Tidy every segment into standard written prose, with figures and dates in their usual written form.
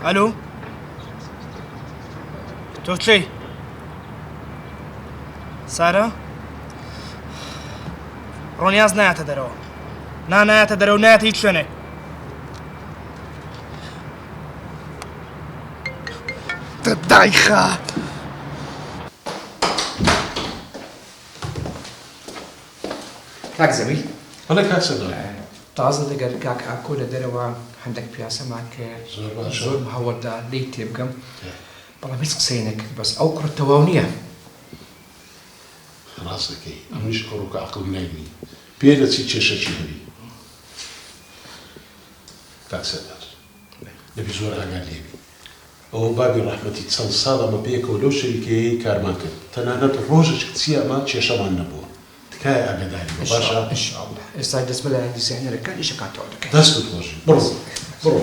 الو تۆ چی سارە ڕۆنیاز نایەتە دەرەوە نایەتە دەرەوە نایەتە هیچ شوێنێ دایخە کاک زەویل هەڵە کاک سەدڵ تازە لەگەر کاک ئاکۆ لە دەرەوە هەندێک پیاسەمان کرد زۆرم هەوڵدا لی تێبگەم بەڵام هیچ قسەیەک بەس ئەو کوڕ تەواو نییە ڕاست دەکەی ئەمیش ئەوڕۆکە عەقڵ نایبی پێ دەچی کێشەکی هەبی کاک سەدڵ دەبی زۆر ئاگار لێبی ئەوە بابی ڕەحمەتی چەند ساڵ ئەمە پێکەوە لەو شەریکەیەی کارمان کرد تەنانەت ڕۆژێک کچی ئەمە کێشەمان نەبووە تکایە ئاگاداری بە باشە ئێستا دەست بە لایەن دیزاینەرەکانی شەکاتەوە دەکەین دەستت خۆشی بڕۆ بڕۆ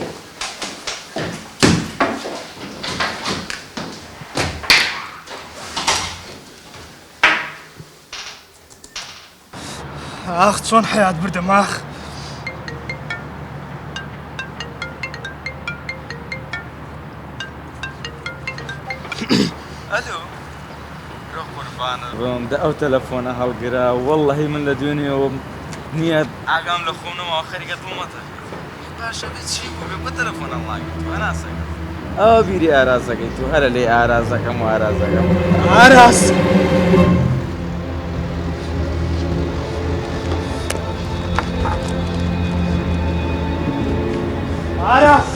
ئاخ چۆن حەیات بردەم ئاخ الو روح قربانە بم دا ئەو تەلەفۆنە هەڵگرا وەڵڵەهی من لە دوێنێەوە نییە ئاگام لە خۆنەوە خەریکە تومەتە باشە چی بوو بە تەلەفۆن هەڵناگرێت تو هەناسەکە ئەوە بیری ئارازەکەی تو هەرە لێ ئارازەکەم و ئارازەکەم ئاراس ئاراس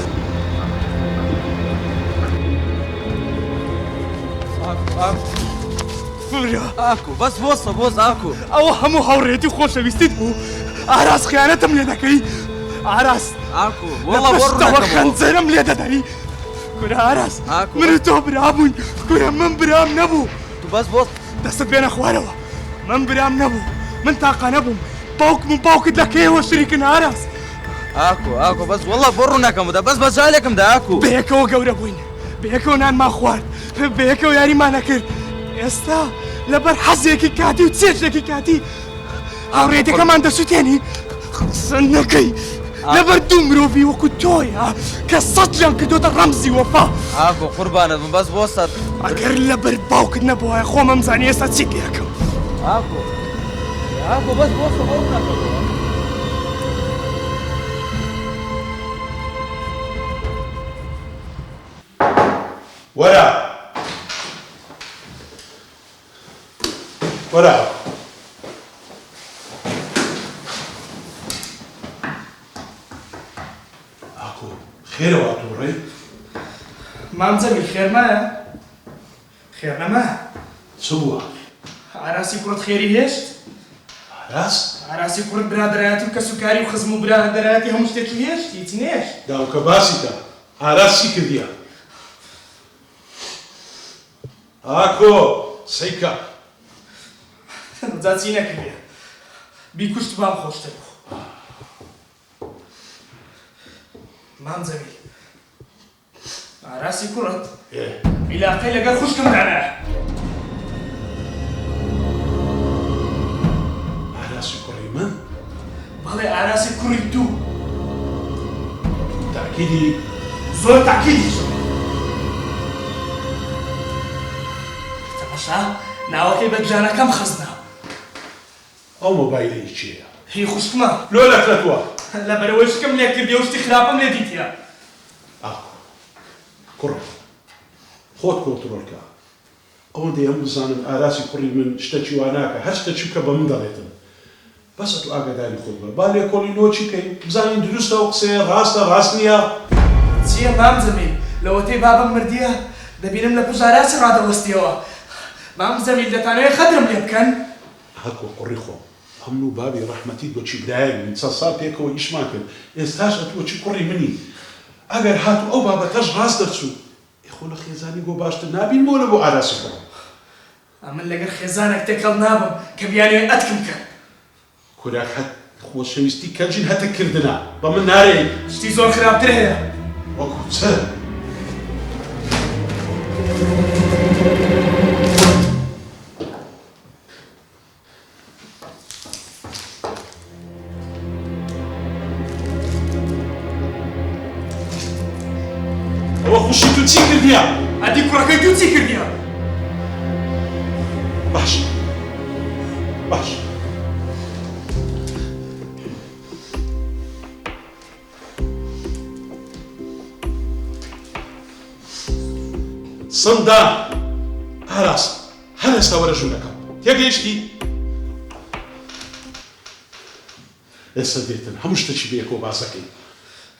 ئاکو بەس بۆسە بۆز ئاکو ئەوە هەموو هاوڕێتی خۆشەویستیت بوو ئاراس خیانەتم لێ دەکەی ئاراس ئاکو وەڵە بەڕستەوە خەنجەرم لێ دەدەی کورە ئاراس من و تۆ برابووین کورە من برام نەبوو تو بەس بۆ دەستت بێنە خوارەوە من برام نەبوو من تاقا نەبووم باوکم و باوکت لەکەیەوە شریکن ئاراس ئاکو بەس وەڵە بۆ ڕوونەکەمدا بەس بەجالێکمدا ئاکو بەیەکەوە گەورە بووین بەیەکەوە نانمان خوارد بەیەکەوە یاریمان نەکرد ئێستا لەبەر حەزێکی کاتی و چێژێکی کاتی هاوڕێتەکەمان دەسووتێنی قسە نەکەی لەبەر دوو مرۆڤی وەکو تۆیە کە سەد جان کردوتە ڕەمزی وەفا ئاکو قوربانت بم بەس بۆ سەد ئەگەر لەبەر باوکت نەبووە خۆمەم زانی ئێستا چی پێکەم ئاکو بەس بۆ سە بۆ ڕوونەکەمەوە وەرە وەرە ئاکۆ خێرەوە تووڕێ مامجەمیل خێرمایە خێر نەما چ بووە ئاراسی کوڕت خێری هێشت ئاراس ئاراسی کوڕت برادەرایەتی و کەسوکاری و خزم و برادەرایەتی هەموو شتێکی هێشت هیچی نێشت داوکە باسیکە ئاراس چی کردیە ئاکۆ سەیکە جا چی نەکردێ بیکوشت بام خۆشتر بوو مامجەمیل ئاراسی کوڕت عیلاقەی لەگەڵ خوشکمدانە ئاراسی کوڕی من بەڵێ ئاراسی کوڕی دوو تاکیدی زۆر تاکیدی زۆر تەماشا ناوەکەی بە گرانەکەم خستنا ئەو مۆبایلەی چییە هی خوشکمە لۆ لەکرەتوە لەبەرەوەی شکم لێ کردی و شتی خراپم لێ دیتیە ئاکۆ کوڕە خۆت کۆنتڕۆلکە ئەوەندەی ئەم بزانم ئاراسی کوڕی من شتێکی وا ناکە هەر شتێکی کە بە من دەڵێتن بەسە تو ئاگاداری خۆت بە با لێکۆڵی نۆچی کەی بزانین دروستە و قسەیە ڕاستە ڕاست نییە چییە مامجەمیل لەوەتەی بابم مردیە دەبینم لە پشت ئاراسی ڕادەوەستیەوە مامجەمیل دەتانەوێت خەدرم لێ بکەن هەکۆ کوڕی خۆ هەمن و بابی ڕەحمەتی بۆچی برایە من چەند ساڵ پێکەوە ئیشمان کرد ئێستاش ئەتووەچی کوڕی منی ئەگەر هاتوو ئەو بابەتەش ڕاست دەرچوو خۆ لە خێزانی گۆ باشتر نابینمەوە بۆ ئاراسی کوڕ ئەمن لەگەر خێزانێک تێکەڵ نابم کە بیانوێ ئەتکم کەن کوراک هەت خۆشەویستی کەنجین هەتەکردنا بە من نارێ شتی زۆر خراپتر هەیە وەکو چ ئەوە چی کردیە؟ ئەدی کوڕەکەی دوو چی کردیە؟ باش باش سەندان ئاراس هەر ئێستا وەرە ژوورەکەم تێگەیشتی؟ ئێستا دێتن هەموو شتێکی بەیەکەوە باس دەکەین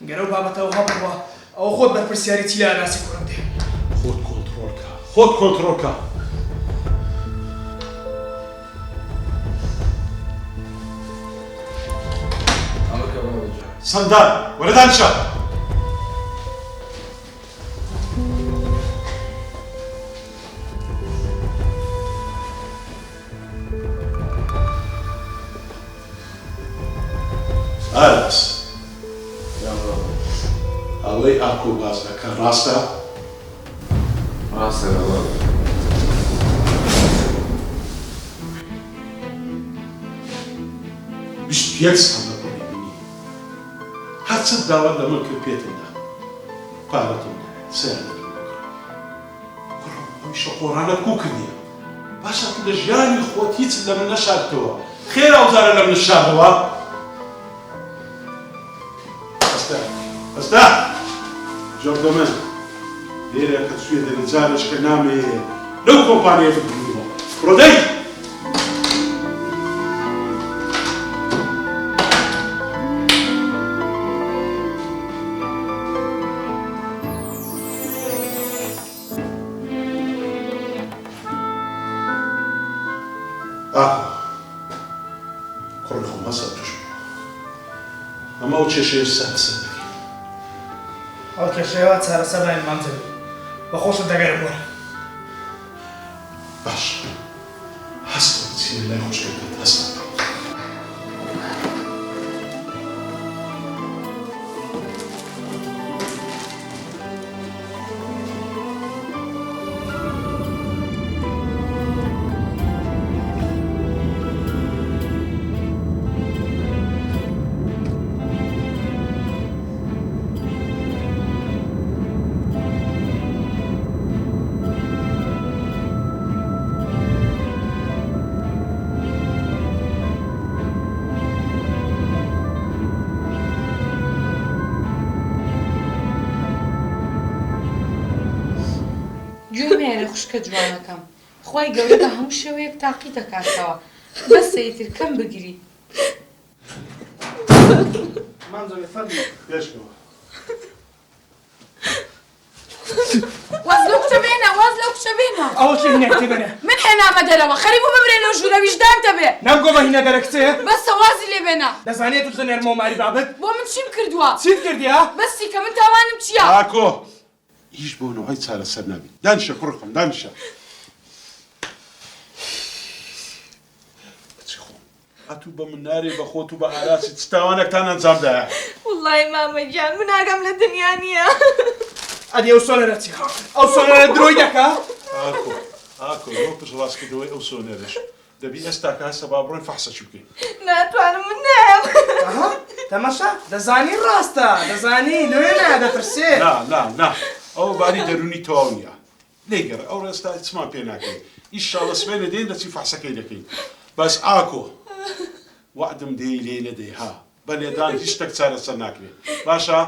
گەرە و بابەتەوە هەبڕوە ئەوە خۆت بەرپرسیاری چی لە ئاراسی کوڕم دێ خۆت کۆنتڕۆڵکە خۆت کۆنتڕۆڵکە سەندان وەرە دانیشە ئاراس ئەڵەی ئاکۆ باز دەکە ڕاستە؟ ڕاستە لەوە. 21 ساڵ لەگەڵی بینی هەرچەند داوا لە من کرد پێتم دا پارەتم سیارەتم کوڕم هەمیشە قۆڕانەت کوو کردیە باشە تو لە ژیانی خۆت هیچ لە من نەشاردتەوە خێرا ئەوزارە لە من شاردەوە ئەستا جۆردە من لێرە کە سوێ دەرە جارش کە نامەیە لەو کۆمپانیە بگرینەوە ڕۆدەی کوڕی خۆم هەسە توش ئەمە ئەو کێشەیە سەرسەر دەکەین ئەو کێشەیەوە چارەسەر لای مامزە بەخۆشت دەگەرم وەرە باش هەستە چیە لای خۆشکەکەت هەستە گوێمێرە خوشکە جوانەکەم خی گەورە بە هەموو شێوەیەک تاقی دەکاتەوە بەسە ئیتر کەم بگیری پێشکەوە واز لەو کچە بێنە واز لەو کچە بێنە ئەوە چی هینەکتی بنە من هێنامە دەرەوە خەریب و ببرێن لەو ژوورە ویژدان دەبێ نامگۆ بە هینە دەرەکچەیە بەسە وازی لێ بێنە دەزانێت تو نێرمە و ماری بابەت بۆ من چیم کردووە چیت کردیا؟ بەسی کە من تاوانم چییە؟ ئاکۆ هیچ بۆ نەوەی چارەسەر نابێت دانیشە کوڕ خۆم دانیشە بچی خۆم هەتوو بە من نارێ بە خۆت و بە ئاراسی چ تاوانێکتان ئەنجامدایە وڵڵی مامەجان من ئاگەم لە دنیا نییە ئەدی ئەو سۆلەرە چی ئەو سۆلەرە درۆی دەکا؟ ئاکۆ بۆ پشڕاستکردنەوەی ئەو سۆنێرش دەبی ئێستا کە هەسە با بڕۆین فەحسەچی بکەین ناتوانم من نام تەماشا دەزانی ڕاستە دەزانی لێ دەترسێ نا ئەو باری دەرونی تەواو نییە لێگەڕ ئەو ڕێستا هیچمان پێ ناکەین ئیشاڵە سبەینە دێن دەچی فەحسەکەی دەکەین بەس ئاکۆ وعدم دێی لێ نەدەی ها بە لێدان هیچ شتێک چارەسەر ناکرێت باشە؟